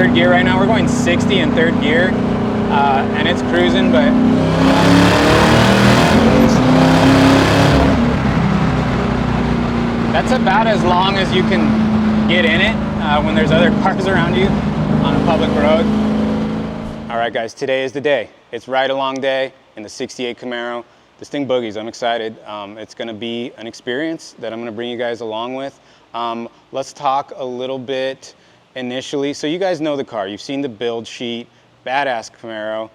third gear right now. We're going 60 in third gear, and it's cruising, but that's about as long as you can get in it when there's other cars around you on a public road. All right, guys, today is the day. It's ride-along day in the 68 Camaro. This thing boogies. I'm excited. It's going to be an experience that I'm going to bring you guys along with. Let's talk a little bit initially. So you guys know the car. You've seen the build sheet. Badass Camaro.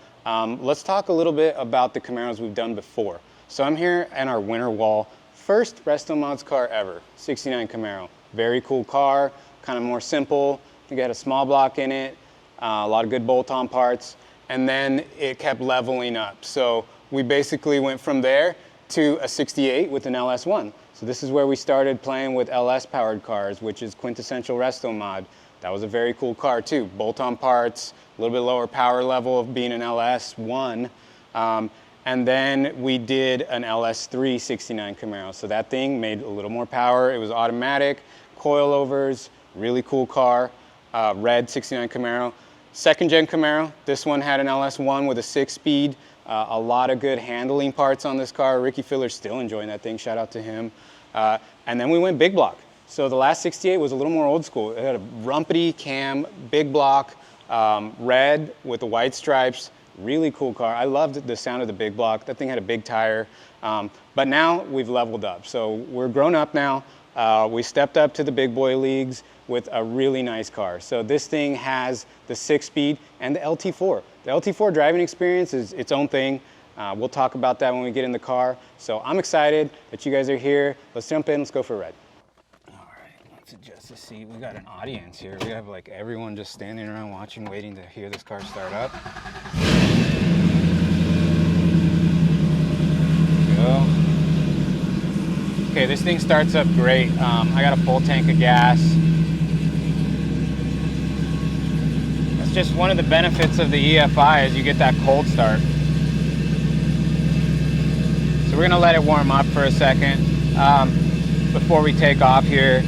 Let's talk a little bit about the Camaros we've done before. So I'm here in our winter wall. First RestoMods car ever, 69 Camaro. Very cool car, kind of more simple. I think it had a small block in it, a lot of good bolt-on parts, and then it kept leveling up. So we basically went from there to a 68 with an LS1. So this is where we started playing with LS powered cars, which is quintessential RestoMod. That was a very cool car too. Bolt-on parts, a little bit lower power level of being an LS1. And then we did an LS3 69 Camaro. So that thing made a little more power. It was automatic, coilovers, really cool car. Red 69 Camaro. Second gen Camaro, this one had an LS1 with a 6-speed. A lot of good handling parts on this car. Ricky Filler's still enjoying that thing, shout out to him. And then we went big block. So the last 68 was a little more old school. It had a rumpety cam, big block, red with the white stripes. Really cool car. I loved the sound of the big block. That thing had a big tire. But now we've leveled up. So we're grown up now. We stepped up to the big boy leagues with a really nice car. So this thing has the 6-speed and the LT4. The LT4 driving experience is its own thing. We'll talk about that when we get in the car. So I'm excited that you guys are here. Let's jump in, let's go for a ride. All right, let's adjust the seat. We got an audience here. We have like everyone just standing around watching, waiting to hear this car start up. Go. Okay, this thing starts up great. I got a full tank of gas. That's just one of the benefits of the EFI is you get that cold start. So we're gonna let it warm up for a second before we take off here.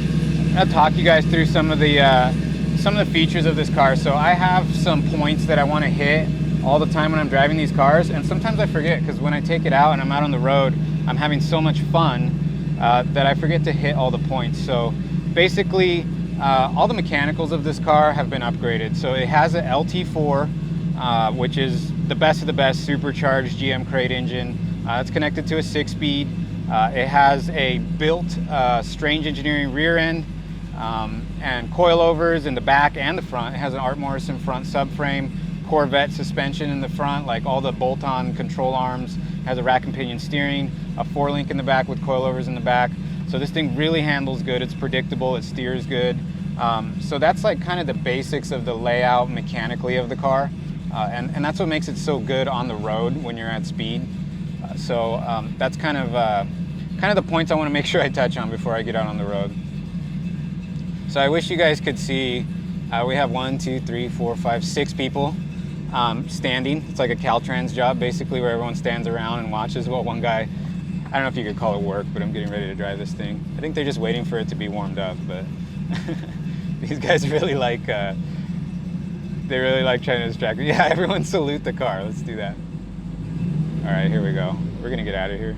I'll talk you guys through some of the features of this car. So I have some points that I want to hit all the time when I'm driving these cars, and sometimes I forget because when I take it out and I'm out on the road, I'm having so much fun that I forget to hit all the points. So basically, all the mechanicals of this car have been upgraded. So it has an LT4, which is the best of the best supercharged GM crate engine. It's connected to a 6-speed. It has a built Strange Engineering rear end and coilovers in the back and the front. It has an Art Morrison front subframe, Corvette suspension in the front, like all the bolt-on control arms. It has a rack and pinion steering, a 4-link in the back with coilovers in the back. So this thing really handles good. It's predictable. It steers good. So that's like kind of the basics of the layout mechanically of the car, and that's what makes it so good on the road when you're at speed. So that's kind of the points I want to make sure I touch on before I get out on the road. So I wish you guys could see. We have 1, 2, 3, 4, 5, 6 people standing. It's like a Caltrans job, basically, where everyone stands around and watches while one guy, I don't know if you could call it work, but I'm getting ready to drive this thing. I think they're just waiting for it to be warmed up, but these guys really like, they really like trying to distract me. Yeah, everyone salute the car. Let's do that. All right, here we go. We're gonna get out of here.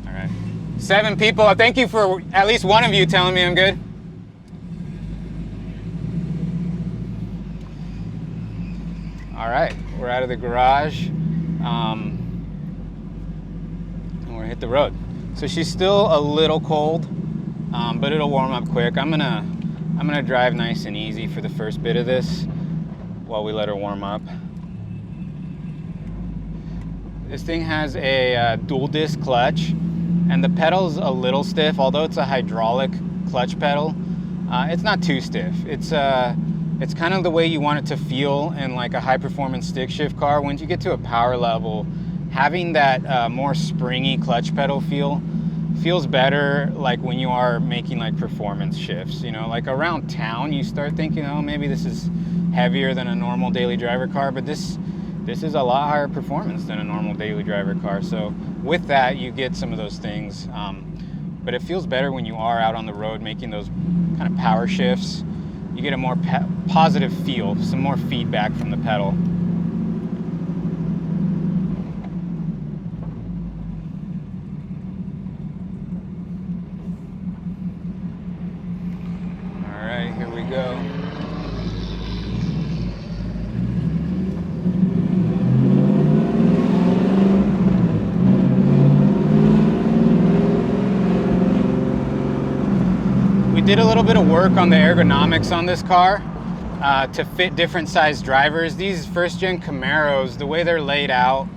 All right, 7 people. Thank you for at least one of you telling me I'm good. All right, we're out of the garage, and we're gonna hit the road. So she's still a little cold, but it'll warm up quick. I'm gonna drive nice and easy for the first bit of this while we let her warm up. This thing has a dual disc clutch, and the pedal's a little stiff. Although it's a hydraulic clutch pedal, it's not too stiff. It's kind of the way you want it to feel in like a high performance stick shift car. Once you get to a power level, having that more springy clutch pedal feels better, like when you are making like performance shifts, you know, like around town you start thinking, oh, maybe this is heavier than a normal daily driver car, but this this is a lot higher performance than a normal daily driver car. So with that, you get some of those things. But it feels better when you are out on the road making those kind of power shifts. You get a more positive feel, some more feedback from the pedal. All right, here we go. Did a little bit of work on the ergonomics on this car to fit different size drivers. These first gen Camaros, the way they're laid out,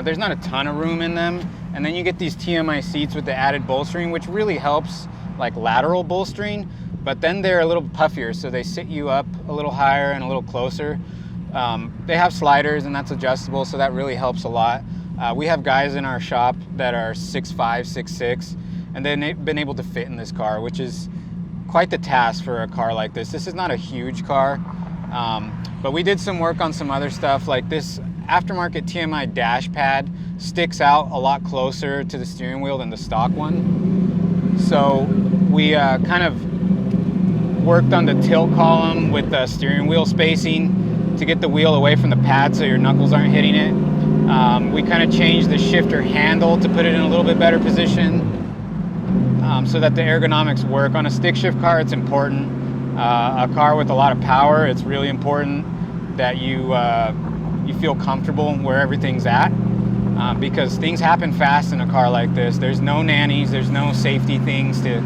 there's not a ton of room in them. And then you get these TMI seats with the added bolstering, which really helps like lateral bolstering, but then they're a little puffier, so they sit you up a little higher and a little closer. They have sliders and that's adjustable, so that really helps a lot. We have guys in our shop that are 6'5", 6'6", and they've been able to fit in this car, which is quite the task for a car like this. This is not a huge car, but we did some work on some other stuff. Like this aftermarket TMI dash pad sticks out a lot closer to the steering wheel than the stock one. So we kind of worked on the tilt column with the steering wheel spacing to get the wheel away from the pad so your knuckles aren't hitting it. We kind of changed the shifter handle to put it in a little bit better position. So that the ergonomics work. On a stick shift car, it's important. A car with a lot of power, it's really important that you feel comfortable where everything's at, because things happen fast in a car like this. There's no nannies, there's no safety things to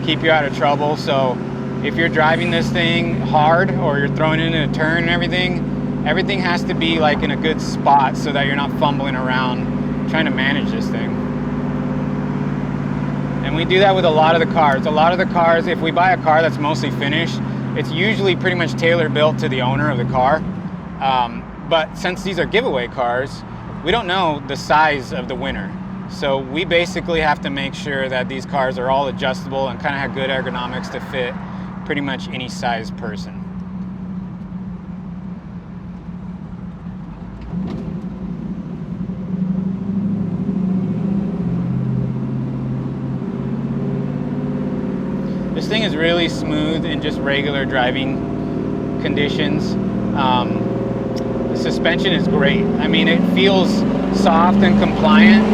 keep you out of trouble. So if you're driving this thing hard or you're throwing it in a turn and everything has to be like in a good spot so that you're not fumbling around trying to manage this thing. And we do that with a lot of the cars. A lot of the cars, if we buy a car that's mostly finished, it's usually pretty much tailor-built to the owner of the car. But since these are giveaway cars, we don't know the size of the winner. So we basically have to make sure that these cars are all adjustable and kind of have good ergonomics to fit pretty much any size person. This thing is really smooth in just regular driving conditions. The suspension is great. I mean, it feels soft and compliant.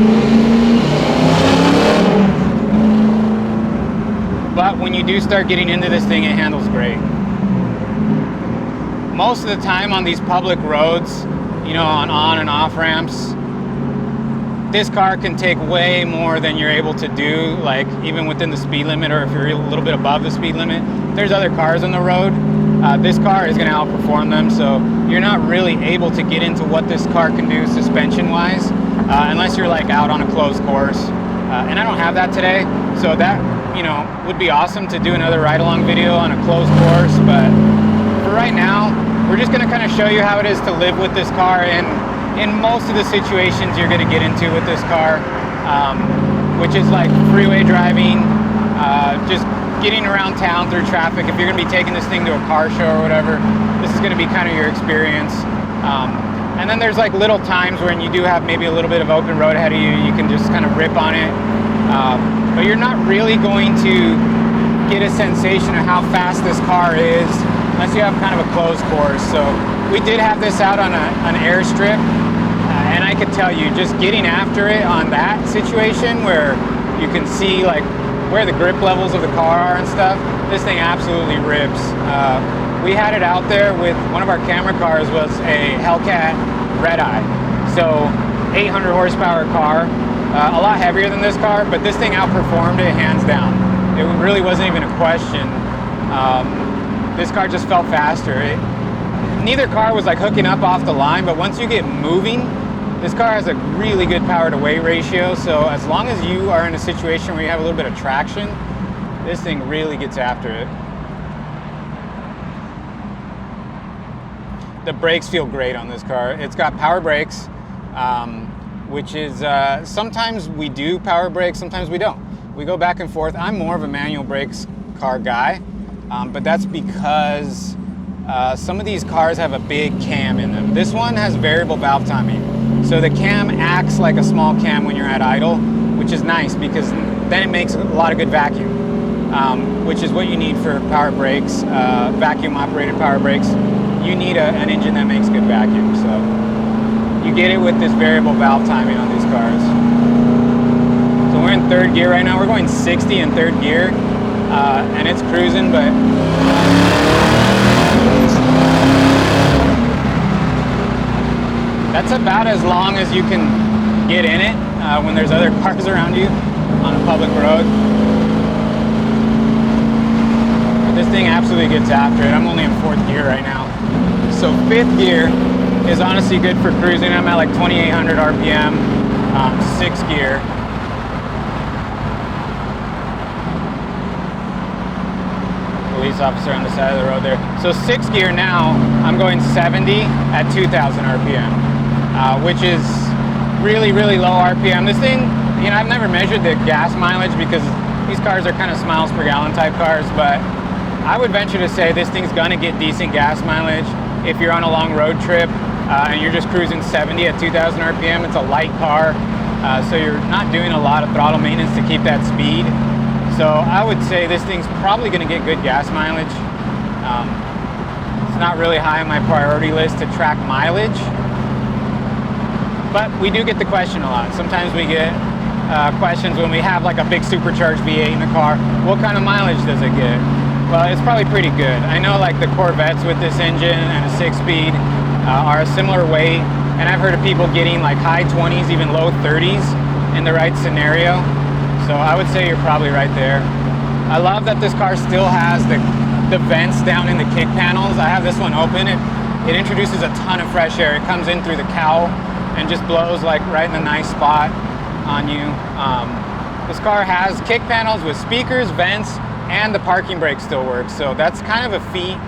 But when you do start getting into this thing, it handles great. Most of the time on these public roads, you know, on and off ramps, this car can take way more than you're able to do, like even within the speed limit, or if you're a little bit above the speed limit. There's other cars on the road. This car is going to outperform them, so you're not really able to get into what this car can do suspension-wise, unless you're like out on a closed course. And I don't have that today, so that, you know, would be awesome to do another ride-along video on a closed course. But for right now, we're just going to kind of show you how it is to live with this car in most of the situations you're going to get into with this car, which is like freeway driving, just getting around town through traffic. If you're going to be taking this thing to a car show or whatever, this is going to be kind of your experience. And then there's like little times when you do have maybe a little bit of open road ahead of you, you can just kind of rip on it. But you're not really going to get a sensation of how fast this car is unless you have kind of a closed course. So we did have this out on an airstrip, and I could tell you, just getting after it on that situation where you can see like where the grip levels of the car are and stuff, this thing absolutely rips. We had it out there with one of our camera cars, was a Hellcat Redeye. So 800 horsepower car, a lot heavier than this car, but this thing outperformed it hands down. It really wasn't even a question. This car just felt faster. Neither car was like hooking up off the line, but once you get moving, this car has a really good power to weight ratio. So as long as you are in a situation where you have a little bit of traction, this thing really gets after it. The brakes feel great on this car. It's got power brakes, which is, sometimes we do power brakes, sometimes we don't. We go back and forth. I'm more of a manual brakes car guy, but that's because some of these cars have a big cam in them. This one has variable valve timing. So the cam acts like a small cam when you're at idle, which is nice because then it makes a lot of good vacuum, which is what you need for power brakes, vacuum operated power brakes. You need an engine that makes good vacuum. So you get it with this variable valve timing on these cars. So we're in third gear right now. We're going 60 in third gear, and it's cruising, but that's about as long as you can get in it when there's other cars around you on a public road. But this thing absolutely gets after it. I'm only in fourth gear right now. So fifth gear is honestly good for cruising. I'm at like 2,800 RPM, sixth gear. Police officer on the side of the road there. So sixth gear now, I'm going 70 at 2,000 RPM, which is really, really low RPM. This thing, you know, I've never measured the gas mileage because these cars are kind of miles per gallon type cars, but I would venture to say this thing's gonna get decent gas mileage if you're on a long road trip and you're just cruising 70 at 2,000 RPM. It's a light car, so you're not doing a lot of throttle maintenance to keep that speed. So I would say this thing's probably gonna get good gas mileage. It's not really high on my priority list to track mileage, but we do get the question a lot. Sometimes we get questions when we have like a big supercharged V8 in the car, what kind of mileage does it get? Well, it's probably pretty good. I know like the Corvettes with this engine and a 6-speed are a similar weight, and I've heard of people getting like high 20s, even low 30s in the right scenario. So I would say you're probably right there. I love that this car still has the vents down in the kick panels. I have this one open. It introduces a ton of fresh air. It comes in through the cowl and just blows like right in the nice spot on you. This car has kick panels with speakers, vents, and the parking brake still works. So that's kind of a feat.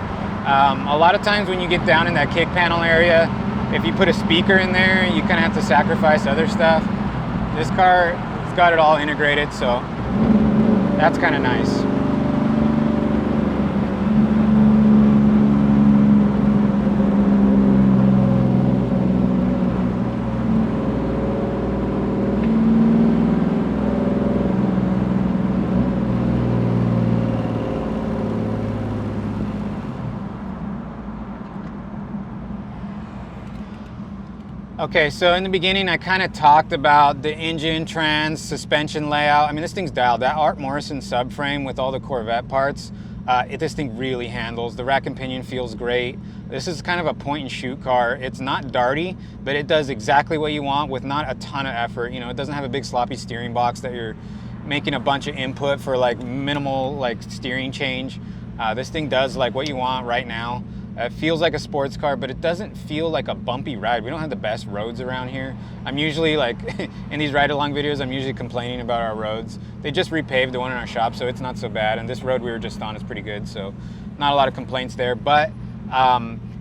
A lot of times when you get down in that kick panel area, if you put a speaker in there, you kind of have to sacrifice other stuff. This car, it's got it all integrated, so that's kind of nice. Okay, so in the beginning, I kind of talked about the engine, trans, suspension layout. I mean, this thing's dialed. That Art Morrison subframe with all the Corvette parts, this thing really handles. The rack and pinion feels great. This is kind of a point and shoot car. It's not darty, but it does exactly what you want with not a ton of effort. You know, it doesn't have a big sloppy steering box that you're making a bunch of input for like minimal like steering change. This thing does like what you want right now. It feels like a sports car, but it doesn't feel like a bumpy ride. We don't have the best roads around here. I'm usually like, in these ride-along videos, I'm usually complaining about our roads. They just repaved the one in our shop, so it's not so bad. And this road we were just on is pretty good, so not a lot of complaints there. But,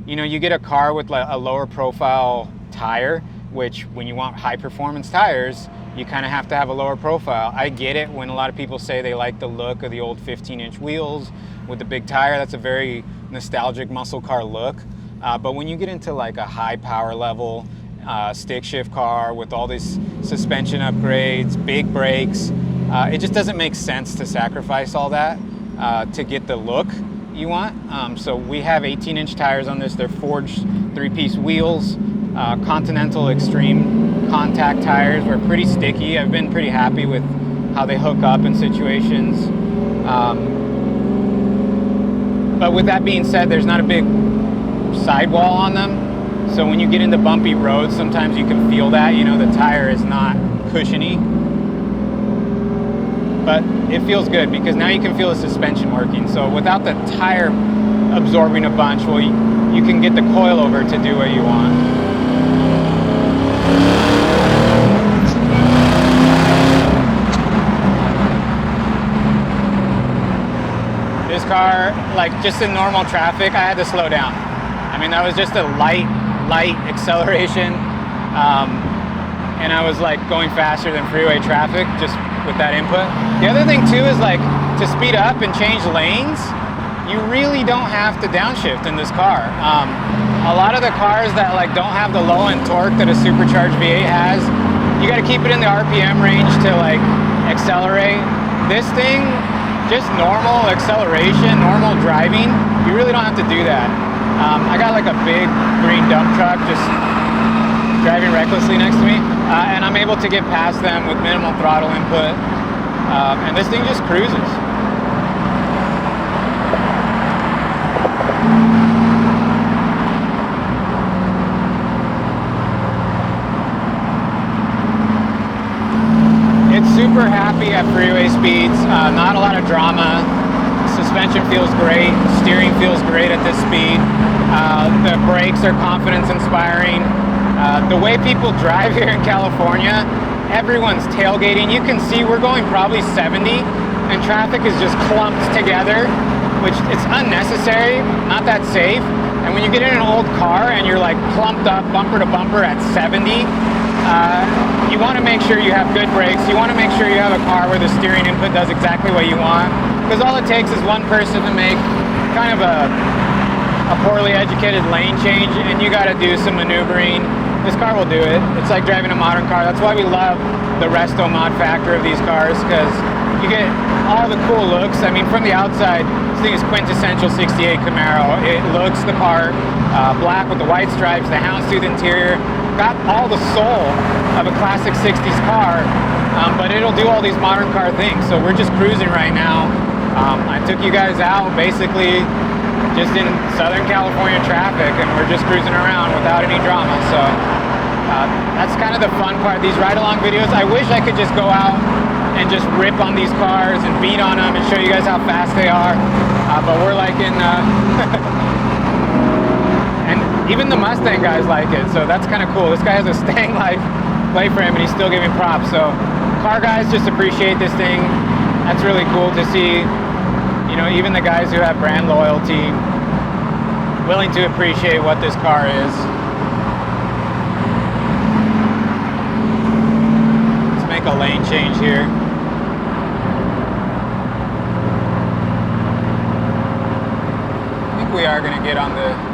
you know, you get a car with a lower profile tire, which when you want high performance tires, you kind of have to have a lower profile. I get it when a lot of people say they like the look of the old 15-inch wheels with the big tire. That's a very nostalgic muscle car look, but when you get into like a high power level stick shift car with all these suspension upgrades, big brakes, it just doesn't make sense to sacrifice all that to get the look you want. So we have 18-inch tires on this. They're forged 3-piece wheels, Continental Extreme contact tires. We're pretty sticky. I've been pretty happy with how they hook up in situations. But with that being said, there's not a big sidewall on them. So when you get into bumpy roads, sometimes you can feel that, you know, the tire is not cushiony. But it feels good because now you can feel the suspension working. So without the tire absorbing a bunch, well, you can get the coilover to do what you want. This car, like just in normal traffic, I had to slow down. I mean, that was just a light acceleration. And I was like going faster than freeway traffic just with that input. The other thing too is like to speed up and change lanes, you really don't have to downshift in this car. A lot of the cars that like don't have the low end torque that a supercharged V8 has, you got to keep it in the RPM range to like accelerate. This thing, just normal acceleration, normal driving, you really don't have to do that. I got like a big green dump truck just driving recklessly next to me, and I'm able to get past them with minimal throttle input, and this thing just cruises. It's super happy at freeway speeds, not a lot of drama. Suspension feels great, steering feels great at this speed. The brakes are confidence inspiring. The way people drive here in California, everyone's tailgating. You can see we're going probably 70 and traffic is just clumped together, which it's unnecessary, not that safe. And when you get in an old car and you're like clumped up bumper to bumper at 70, you want to make sure you have good brakes. You want to make sure you have a car where the steering input does exactly what you want, because all it takes is one person to make kind of a poorly educated lane change and you got to do some maneuvering. This car will do it. It's like driving a modern car. That's why we love the RestoMod factor of these cars, because you get all the cool looks. I mean, from the outside, this thing is quintessential 68 Camaro. It looks the part, black with the white stripes, the houndstooth interior. Got all the soul of a classic 60s car, but it'll do all these modern car things. So we're just cruising right now. I took you guys out basically just in Southern California traffic, and we're just cruising around without any drama. So that's kind of the fun part. These ride-along videos, I wish I could just go out and just rip on these cars and beat on them and show you guys how fast they are. But we're like in... Even the Mustang guys like it, so that's kind of cool. This guy has a Staying Life plate frame and he's still giving props. So car guys just appreciate this thing. That's really cool to see, you know, even the guys who have brand loyalty willing to appreciate what this car is. Let's make a lane change here. I think we are going to get on the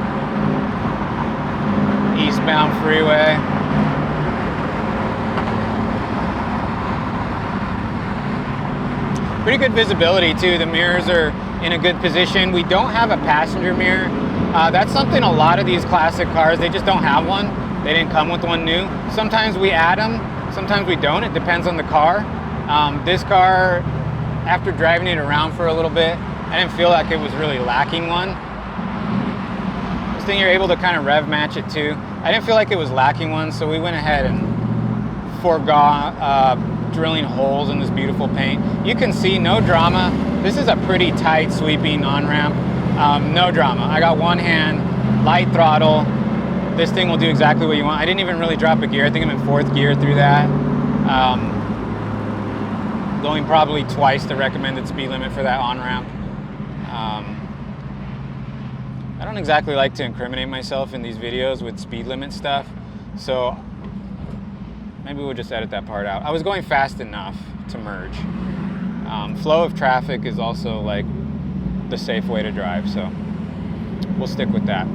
eastbound freeway. Pretty good visibility too. The mirrors are in a good position. We don't have a passenger mirror. That's something a lot of these classic cars, they just don't have one. They didn't come with one new. Sometimes we add them, sometimes we don't. It depends on the car. This car, after driving it around for a little bit, I didn't feel like it was really lacking one. Thing you're able to kind of rev match it too. I didn't feel like it was lacking one, so we went ahead and forgot drilling holes in this beautiful paint. You can see no drama. This is a pretty tight sweeping on-ramp. No drama. I got one hand, light throttle. This thing will do exactly what you want. I didn't even really drop a gear. I think I'm in 4th gear through that. Going probably twice the recommended speed limit for that on-ramp. I don't exactly like to incriminate myself in these videos with speed limit stuff, so maybe we'll just edit that part out. I was going fast enough to merge. Flow of traffic is also like the safe way to drive, so we'll stick with that.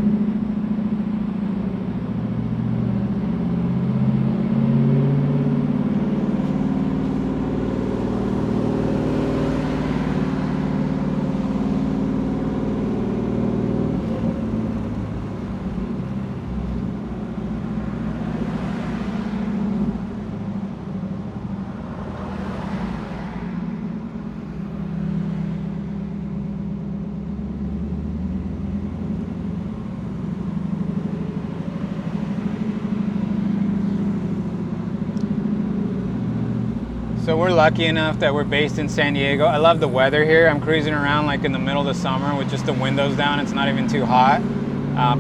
So we're lucky enough that we're based in San Diego. I love the weather here. I'm cruising around like in the middle of the summer with just the windows down. It's not even too hot,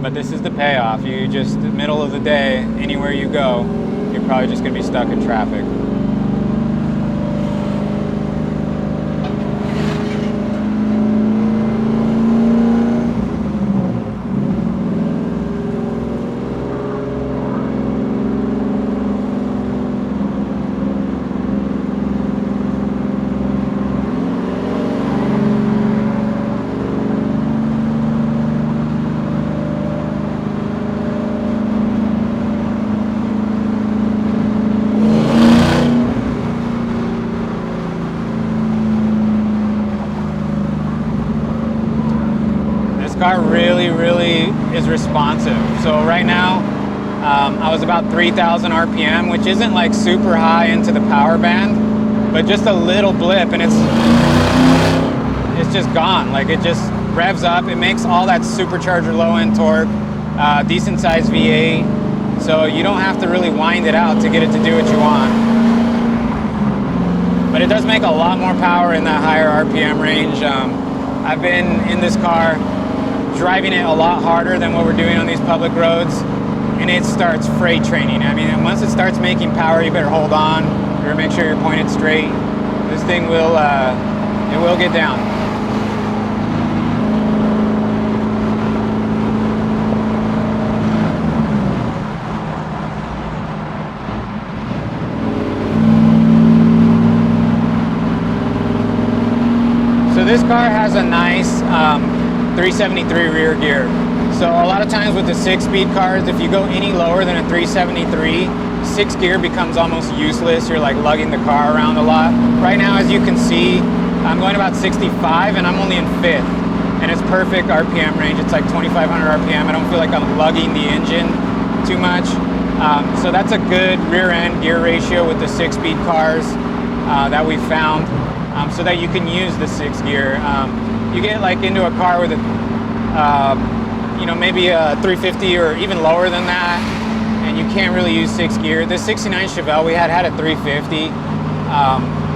but this is the payoff. You just, the middle of the day, anywhere you go, you're probably just gonna be stuck in traffic. responsive. So right now, I was about 3,000 RPM, which isn't like super high into the power band, but just a little blip and it's just gone. Like it just revs up. It makes all that supercharger low end torque, decent sized V8. So you don't have to really wind it out to get it to do what you want. But it does make a lot more power in that higher RPM range. I've been in this car driving it a lot harder than what we're doing on these public roads, and it starts freight training. I mean, once it starts making power, you better hold on. You better make sure you're pointed straight. This thing will, it will get down. So this car has a nice 373 rear gear. So a lot of times with the 6-speed cars, if you go any lower than a 373, 6th gear becomes almost useless. You're like lugging the car around a lot. Right now, as you can see, I'm going about 65 and I'm only in 5th. And it's perfect RPM range. It's like 2,500 RPM. I don't feel like I'm lugging the engine too much. So that's a good rear end gear ratio with the 6-speed cars that we found, so that you can use the 6th gear. You get like into a car with a, you know, maybe a 350 or even lower than that, and you can't really use 6th gear. This 69 Chevelle we had a 350,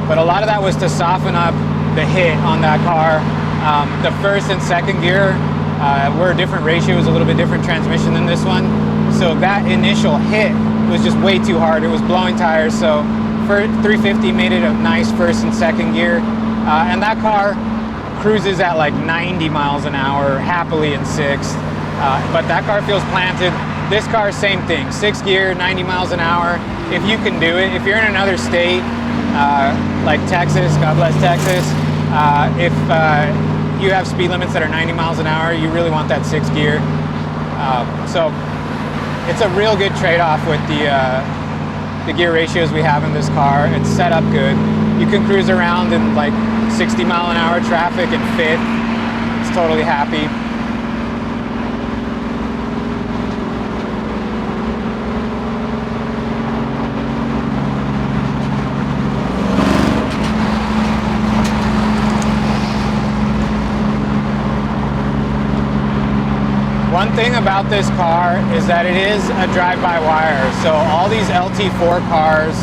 but a lot of that was to soften up the hit on that car. The 1st and 2nd gear were a different ratio, it was a little bit different transmission than this one. So that initial hit was just way too hard. It was blowing tires. So for 350 made it a nice 1st and 2nd gear, and that car cruises at like 90 miles an hour happily in 6th, but that car feels planted. This car, same thing, 6th gear, 90 miles an hour. If you can do it, if you're in another state like Texas, God bless Texas, if you have speed limits that are 90 miles an hour, you really want that 6th gear. So it's a real good trade-off with the gear ratios we have in this car. It's set up good. You can cruise around in like 60 mile an hour traffic and 5th. It's totally happy. One thing about this car is that it is a drive-by-wire. So all these LT4 cars,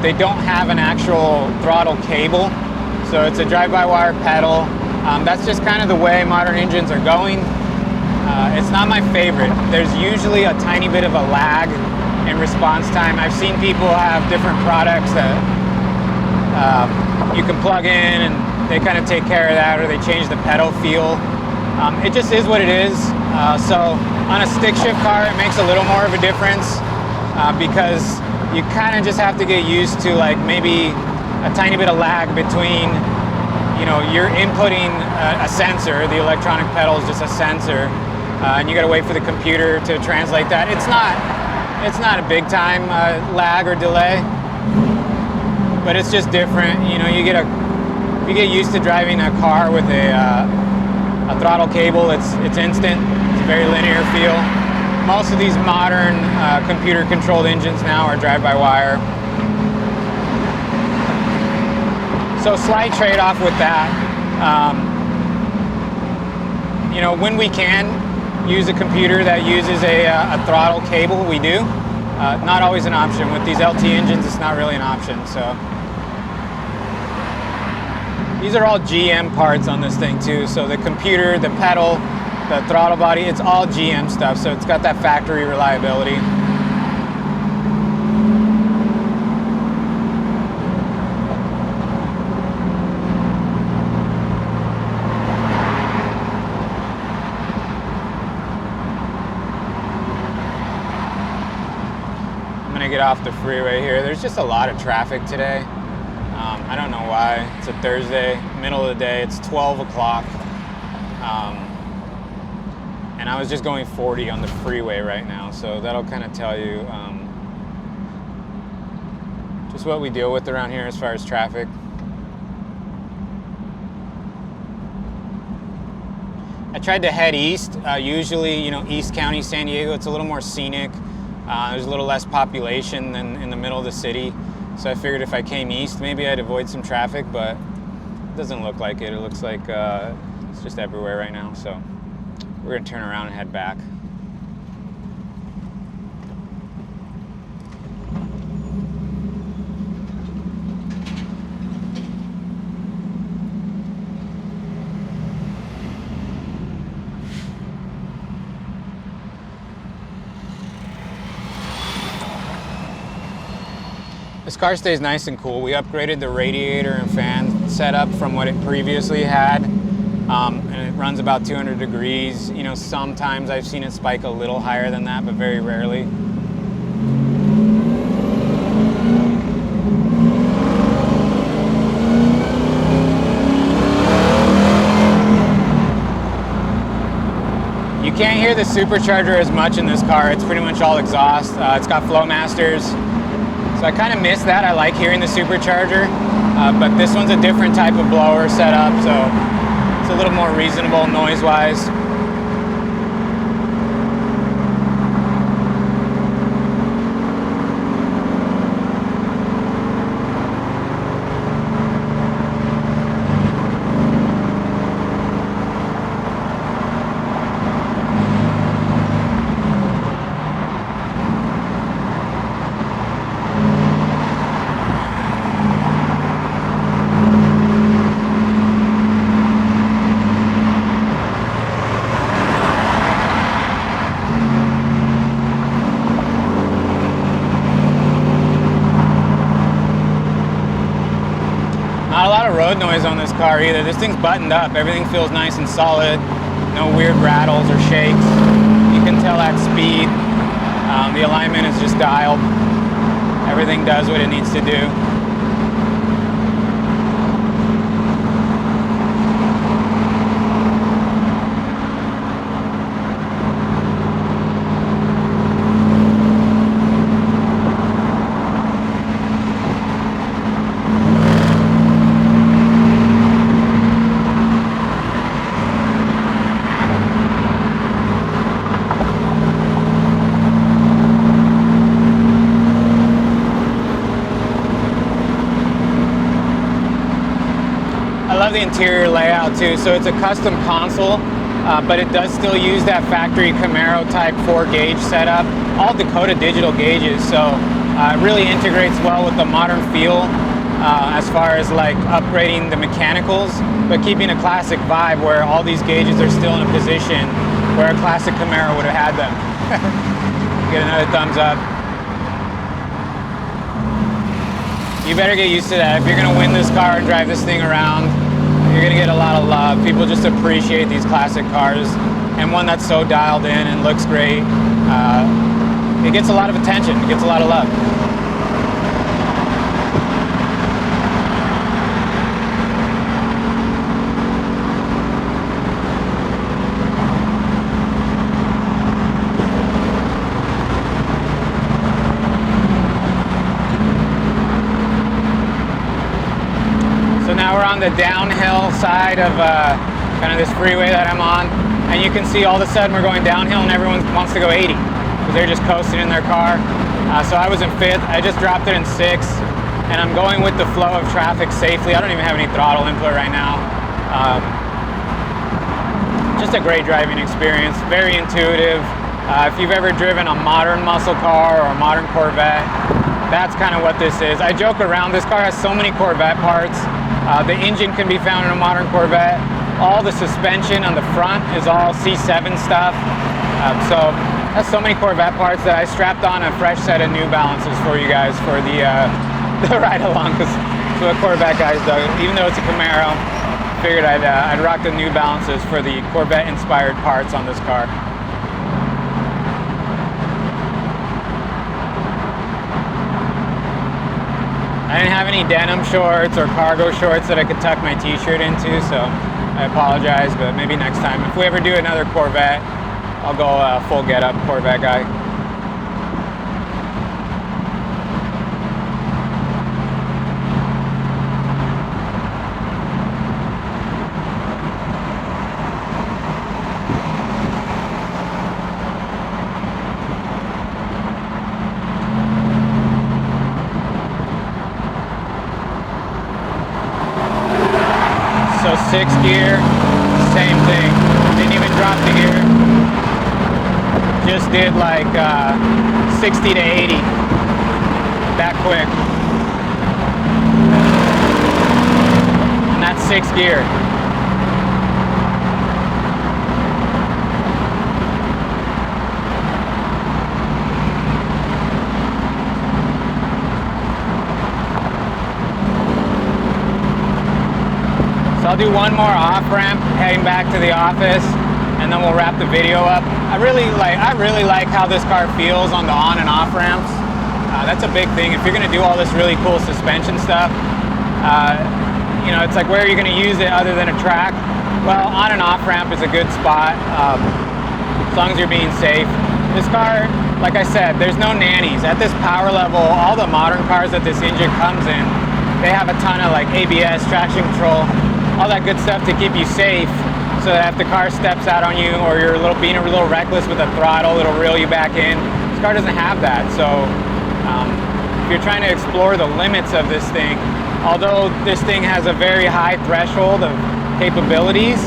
they don't have an actual throttle cable. So it's a drive-by-wire pedal. That's just kind of the way modern engines are going. It's not my favorite. There's usually a tiny bit of a lag in response time. I've seen people have different products that you can plug in and they kind of take care of that, or they change the pedal feel. It just is what it is. So on a stick shift car, it makes a little more of a difference because you kind of just have to get used to like maybe a tiny bit of lag between, you know, you're inputting a sensor. The electronic pedal is just a sensor, and you got to wait for the computer to translate that. It's not a big time lag or delay, but it's just different. You know, you get used to driving a car with a throttle cable. It's instant. It's a very linear feel. Most of these modern computer-controlled engines now are drive-by-wire. So slight trade-off with that. You know, when we can use a computer that uses a throttle cable, we do. Not always an option. With these LT engines, it's not really an option. So these are all GM parts on this thing too. So the computer, the pedal, the throttle body, it's all GM stuff. So it's got that factory reliability. I'm gonna get off the freeway here. There's just a lot of traffic today. I don't know why. It's a Thursday, middle of the day. It's 12 o'clock. And I was just going 40 on the freeway right now. So that'll kind of tell you just what we deal with around here as far as traffic. I tried to head east. Usually, you know, East County, San Diego, it's a little more scenic. There's a little less population than in the middle of the city. So I figured if I came east, maybe I'd avoid some traffic, but it doesn't look like it. It looks like it's just everywhere right now. So we're gonna turn around and head back. This car stays nice and cool. We upgraded the radiator and fan setup from what it previously had, and it runs about 200 degrees. You know, sometimes I've seen it spike a little higher than that, but very rarely. You can't hear the supercharger as much in this car. It's pretty much all exhaust. It's got Flowmasters. So I kind of miss that. I like hearing the supercharger, but this one's a different type of blower setup, so it's a little more reasonable noise-wise. Not a lot of road noise on this car either. This thing's buttoned up. Everything feels nice and solid. No weird rattles or shakes. You can tell at speed. The alignment is just dialed. Everything does what it needs to do. The interior layout too, so it's a custom console, but it does still use that factory Camaro type 4 gauge setup, all Dakota digital gauges, so it really integrates well with the modern feel as far as like upgrading the mechanicals, but keeping a classic vibe where all these gauges are still in a position where a classic Camaro would have had them. Get another thumbs up. You better get used to that. If you're gonna win this car and drive this thing around, you're gonna get a lot of love. People just appreciate these classic cars, and one that's so dialed in and looks great. It gets a lot of attention, it gets a lot of love. Now we're on the downhill side of kind of this freeway that I'm on, and you can see all of a sudden we're going downhill and everyone wants to go 80 because they're just coasting in their car. So I was in 5th, I just dropped it in 6th, and I'm going with the flow of traffic safely. I don't even have any throttle input right now. Just a great driving experience, very intuitive. If you've ever driven a modern muscle car or a modern Corvette, that's kind of what this is. I joke around, this car has so many Corvette parts. The engine can be found in a modern Corvette. All the suspension on the front is all C7 stuff. So that's so many Corvette parts that I strapped on a fresh set of New Balances for you guys for the ride along, because that's what Corvette guys do. Even though it's a Camaro, figured I'd rock the New Balances for the Corvette inspired parts on this car. I didn't have any denim shorts or cargo shorts that I could tuck my t-shirt into, so I apologize, but maybe next time. If we ever do another Corvette, I'll go full get-up Corvette guy. 6th gear, same thing. Didn't even drop the gear. Just did like 60 to 80, that quick. And that's 6th gear. So I'll do one more off ramp heading back to the office, and then we'll wrap the video up. I really like how this car feels on the on and off ramps. That's a big thing. If you're going to do all this really cool suspension stuff, you know, it's like, where are you going to use it other than a track? Well, on and off ramp is a good spot, as long as you're being safe. This car, like I said, there's no nannies. At this power level, all the modern cars that this engine comes in, they have a ton of like ABS, traction control, all that good stuff to keep you safe, so that if the car steps out on you or you're being a little reckless with the throttle, it'll reel you back in. This car doesn't have that. So if you're trying to explore the limits of this thing, although this thing has a very high threshold of capabilities,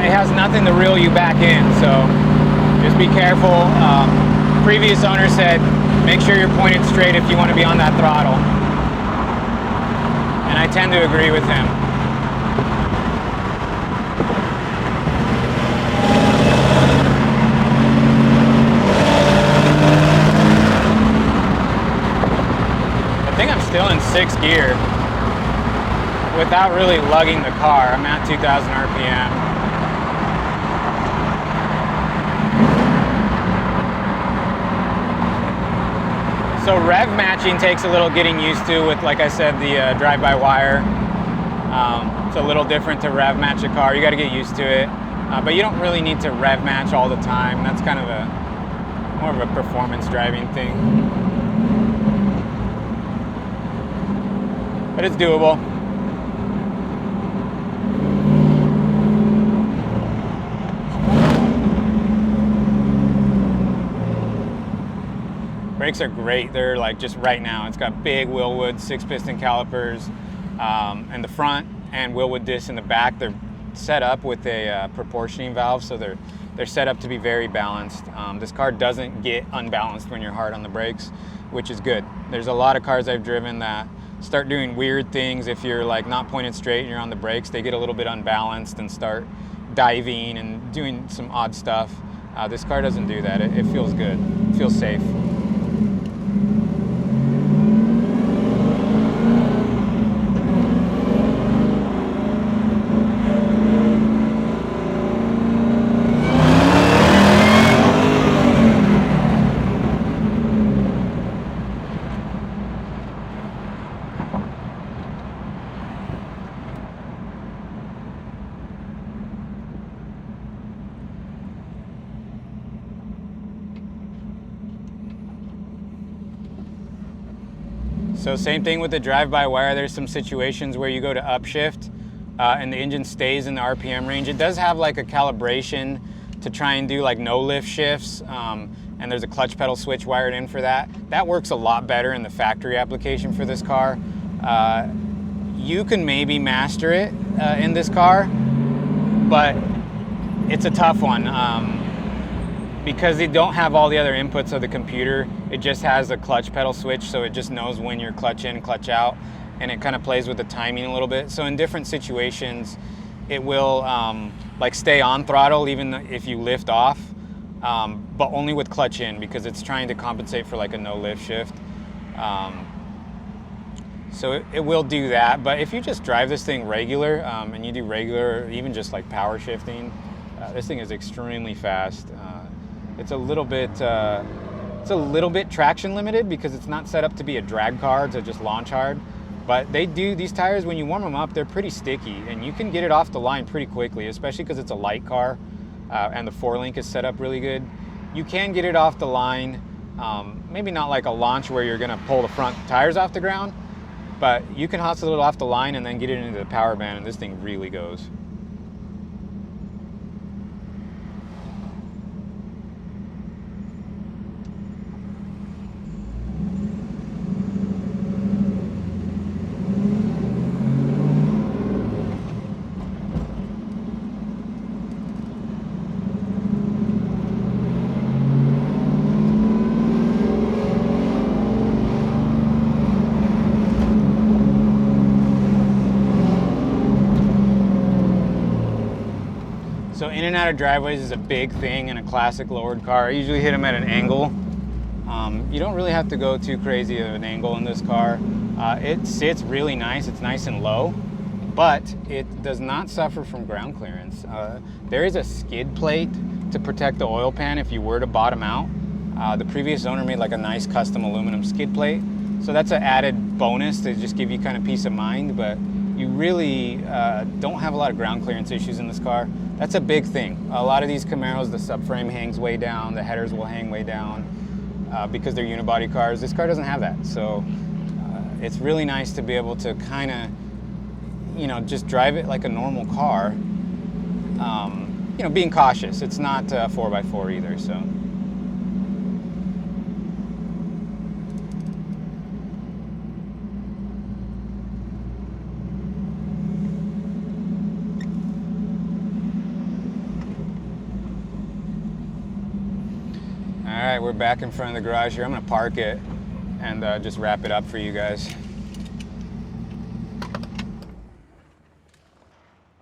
it has nothing to reel you back in. So just be careful. Previous owner said, make sure you're pointed straight if you want to be on that throttle. And I tend to agree with him. Still in 6th gear without really lugging the car. I'm at 2,000 RPM. So rev matching takes a little getting used to with, like I said, the drive-by-wire. It's a little different to rev match a car. You got to get used to it, but you don't really need to rev match all the time. That's kind of more of a performance driving thing. But it's doable. Brakes are great. They're like just right now. It's got big Wilwood 6-piston calipers in the front and Wilwood discs in the back. They're set up with a proportioning valve, so they're set up to be very balanced. This car doesn't get unbalanced when you're hard on the brakes, which is good. There's a lot of cars I've driven that start doing weird things. If you're like not pointed straight and you're on the brakes, they get a little bit unbalanced and start diving and doing some odd stuff. This car doesn't do that. It feels good. It feels safe. So same thing with the drive-by-wire. There's some situations where you go to upshift and the engine stays in the RPM range. It does have like a calibration to try and do like no lift shifts, and there's a clutch pedal switch wired in for that. That works a lot better in the factory application for this car. You can maybe master it in this car, but it's a tough one. Because they don't have all the other inputs of the computer, it just has a clutch pedal switch, so it just knows when you're clutch in, clutch out, and it kind of plays with the timing a little bit. So in different situations, it will like stay on throttle even if you lift off, but only with clutch in, because it's trying to compensate for like a no lift shift. So it will do that, but if you just drive this thing regular, and you do regular, even just like power shifting, this thing is extremely fast. It's a little bit traction limited because it's not set up to be a drag car to just launch hard. But these tires, when you warm them up, they're pretty sticky, and you can get it off the line pretty quickly, especially because it's a light car and the 4-link is set up really good. You can get it off the line, maybe not like a launch where you're gonna pull the front tires off the ground, but you can hustle it off the line and then get it into the power band, and this thing really goes. out of driveways is a big thing in a classic lowered car. I usually hit them at an angle. You don't really have to go too crazy of an angle in this car. It sits really nice. It's nice and low, but it does not suffer from ground clearance. There is a skid plate to protect the oil pan if you were to bottom out. The previous owner made like a nice custom aluminum skid plate. So that's an added bonus to just give you kind of peace of mind, but you really don't have a lot of ground clearance issues in this car. That's a big thing. A lot of these Camaros, the subframe hangs way down, the headers will hang way down because they're unibody cars. This car doesn't have that. So it's really nice to be able to kind of, you know, just drive it like a normal car. You know, being cautious. It's not 4x4 either, so. All right, we're back in front of the garage here. I'm gonna park it and just wrap it up for you guys.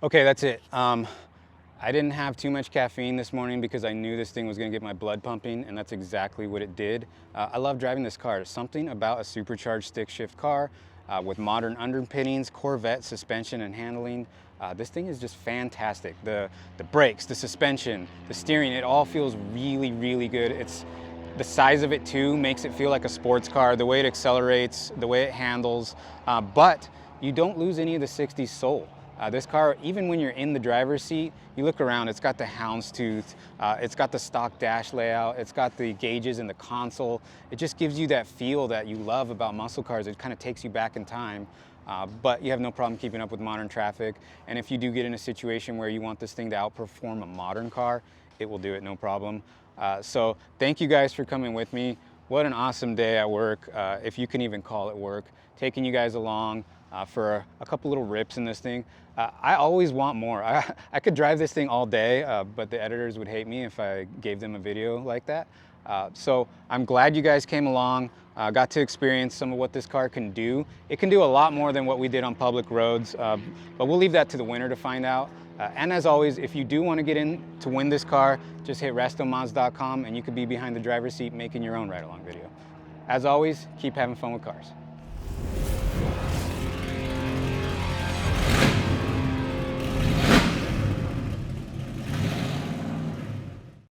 Okay, that's it. I didn't have too much caffeine this morning because I knew this thing was gonna get my blood pumping, and that's exactly what it did. I love driving this car. There's something about a supercharged stick shift car with modern underpinnings, Corvette suspension and handling. This thing is just fantastic. The brakes, the suspension, the steering, it all feels really, really good. It's the size of it too makes it feel like a sports car, the way it accelerates, the way it handles, but you don't lose any of the 60s soul. This car, even when you're in the driver's seat, you look around, it's got the houndstooth, it's got the stock dash layout, it's got the gauges in the console. It just gives you that feel that you love about muscle cars. It kind of takes you back in time, but you have no problem keeping up with modern traffic. And if you do get in a situation where you want this thing to outperform a modern car, it will do it, no problem. So thank you guys for coming with me. What an awesome day at work, if you can even call it work, taking you guys along for a couple little rips in this thing. I always want more. I could drive this thing all day, but the editors would hate me if I gave them a video like that. So I'm glad you guys came along, got to experience some of what this car can do. It can do a lot more than what we did on public roads, but we'll leave that to the winner to find out. And as always, if you do want to get in to win this car, just hit RestoMods.com and you could be behind the driver's seat making your own ride-along video. As always, keep having fun with cars.